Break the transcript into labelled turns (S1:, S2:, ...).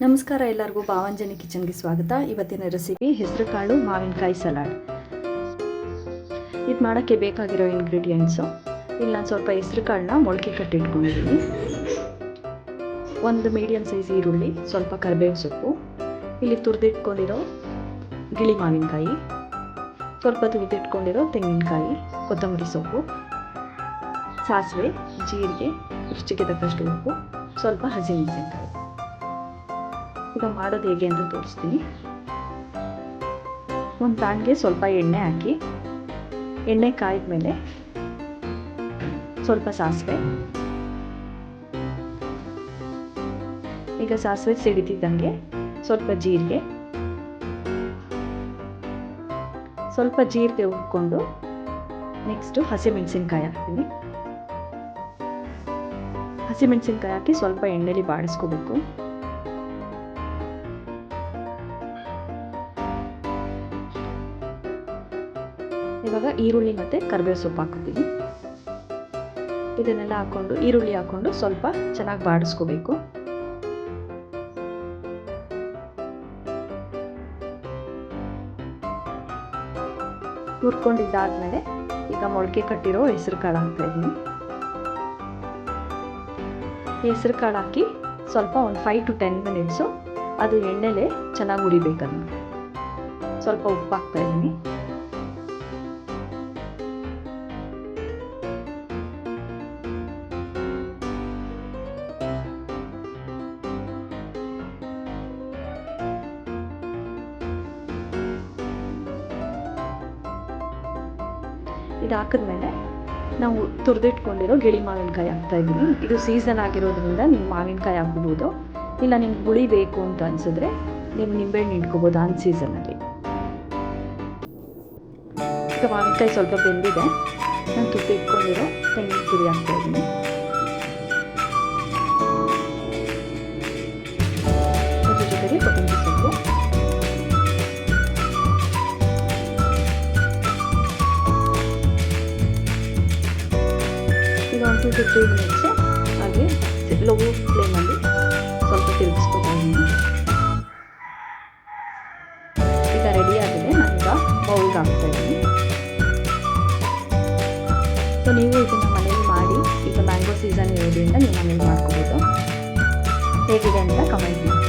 S1: ನಮಸ್ಕಾರ ಎಲ್ಲರಿಗೂ ಭಾವಂಜನಿ ಕಿಚನ್ಗೆ ಸ್ವಾಗತ. ಇವತ್ತಿನ ರೆಸಿಪಿ ಹೆಸರುಕಾಳು ಮಾವಿನಕಾಯಿ ಸಲಾಡ್. ಇದು ಮಾಡೋಕ್ಕೆ ಬೇಕಾಗಿರೋ ಇಂಗ್ರೀಡಿಯೆಂಟ್ಸು, ಇಲ್ಲಿ ನಾನು ಸ್ವಲ್ಪ ಹೆಸರುಕಾಳನ್ನ ಮೊಳಕೆ ಕಟ್ಟಿಟ್ಕೊಂಡಿದ್ದೀನಿ, ಒಂದು ಮೀಡಿಯಮ್ ಸೈಜ್ ಈರುಳ್ಳಿ, ಸ್ವಲ್ಪ ಕರಿಬೇವು ಸೊಪ್ಪು, ಇಲ್ಲಿ ತುರಿದಿಟ್ಕೊಂಡಿರೋ ಗಿಳಿ ಮಾವಿನಕಾಯಿ, ಸ್ವಲ್ಪ ತುರಿದಿಟ್ಕೊಂಡಿರೋ ತೆಂಗಿನಕಾಯಿ, ಕೊತ್ತಂಬರಿ ಸೊಪ್ಪು, ಸಾಸಿವೆ, ಜೀರಿಗೆ, ರುಚಿಗೆ ತಕ್ಕಷ್ಟು ಉಪ್ಪು, ಸ್ವಲ್ಪ ಹಸಿಮೆಣಸಿನಕಾಯಿ. ಈಗ ಮಾಡೋದು ಹೇಗೆ ಅಂತ ತೋರಿಸ್ತೀನಿ. ಒಂದು ಪ್ಯಾನ್ಗೆ ಸ್ವಲ್ಪ ಎಣ್ಣೆ ಹಾಕಿ, ಎಣ್ಣೆ ಕಾಯ್ದ ಮೇಲೆ ಸ್ವಲ್ಪ ಸಾಸಿವೆ, ಈಗ ಸಾಸಿವೆ ಸಿಡಿತಿದ್ದಂಗೆ ಸ್ವಲ್ಪ ಜೀರಿಗೆ, ಸ್ವಲ್ಪ ಜೀರಿಗೆ ಹುರ್ಕೊಂಡು ನೆಕ್ಸ್ಟು ಹಸಿಮೆಣಸಿನ್ಕಾಯಿ ಹಾಕ್ತೀನಿ. ಹಸಿಮೆಣಸಿನ್ಕಾಯಿ ಹಾಕಿ ಸ್ವಲ್ಪ ಎಣ್ಣೆಲಿ ಬಾಡಿಸ್ಕೋಬೇಕು. ಇವಾಗ ಈರುಳ್ಳಿ ಮತ್ತು ಕರಿಬೇವು ಸೊಪ್ಪು ಹಾಕ್ತೀನಿ. ಇದನ್ನೆಲ್ಲ ಹಾಕ್ಕೊಂಡು ಈರುಳ್ಳಿ ಹಾಕ್ಕೊಂಡು ಸ್ವಲ್ಪ ಚೆನ್ನಾಗಿ ಬಾಡಿಸ್ಕೋಬೇಕು. ಹುರ್ಕೊಂಡಿದ್ದಾದ್ಮೇಲೆ ಈಗ ಮೊಳಕೆ ಕಟ್ಟಿರೋ ಹೆಸರು ಕಾಳು ಹಾಕ್ತಾ ಇದ್ದೀನಿ. ಹೆಸರು ಕಾಳು ಹಾಕಿ ಸ್ವಲ್ಪ ಒಂದು 5 to 10 ಮಿನಿಟ್ಸು ಅದು ಎಣ್ಣೆಲೆ ಚೆನ್ನಾಗಿ ಹುರಿಬೇಕನ್ನು. ಸ್ವಲ್ಪ ಉಪ್ಪು ಹಾಕ್ತಾ ಇದ್ದೀನಿ. ಇದು ಹಾಕಿದ್ಮೇಲೆ ನಾವು ತುರಿದಿಟ್ಕೊಂಡಿರೋ ಗಿಳಿ ಮಾವಿನಕಾಯಿ ಹಾಕ್ತಾ ಇದ್ದೀನಿ. ಇದು ಸೀಸನ್ ಆಗಿರೋದ್ರಿಂದ ನೀವು ಮಾವಿನಕಾಯಿ ಹಾಕ್ಬೋದು, ಇಲ್ಲ ನಿಮ್ಗೆ ಹುಳಿ ಬೇಕು ಅಂತ ಅನಿಸಿದ್ರೆ ನೀವು ನಿಂಬೆಹಣ್ಣು ಇಟ್ಕೋಬೋದು ಆನ್ ಸೀಸನಲ್ಲಿ. ಈಗ ಮಾವಿನಕಾಯಿ ಸ್ವಲ್ಪ ಬೆಂದಿದೆ, ನಾನು ತುರಿದಿಟ್ಕೊಂಡಿರೋ ತೆಂಗಿನ ತುರಿ ಹಾಕ್ತಾ ಇದ್ದೀನಿ. ಅದ್ರ ಜೊತೆಗೆ ಕೊತ್ತಂಬರಿ ಸೊಪ್ಪು, ಈಗ 1 to 3 ಮಿನಿಟ್ಸು ಹಾಗೆ ಲೋ ಫ್ಲೇಮಲ್ಲಿ ಸ್ವಲ್ಪ ತಿರುಗಿಸ್ಕೊತಾ ಇದ್ದೀನಿ. ಈಗ ರೆಡಿ ಆಗಿದೆ, ನಾನೀಗ ಬೌಲ್ಗೆ ಹಾಕ್ತಾ ಇದ್ದೀನಿ. ಸೊ ನೀವು ಇದನ್ನು ಮನೇಲಿ ಮಾಡಿ, ಈಗ ಮ್ಯಾಂಗೋ ಸೀಸನ್ ಇರೋದ್ರಿಂದ ನೀವು ಮನೇಲಿ ಮಾಡ್ಕೋಬೋದು. ಹೇಗಿದೆ ಅಂತ ಕಮೆಂಟ್ ಮಾಡಿ.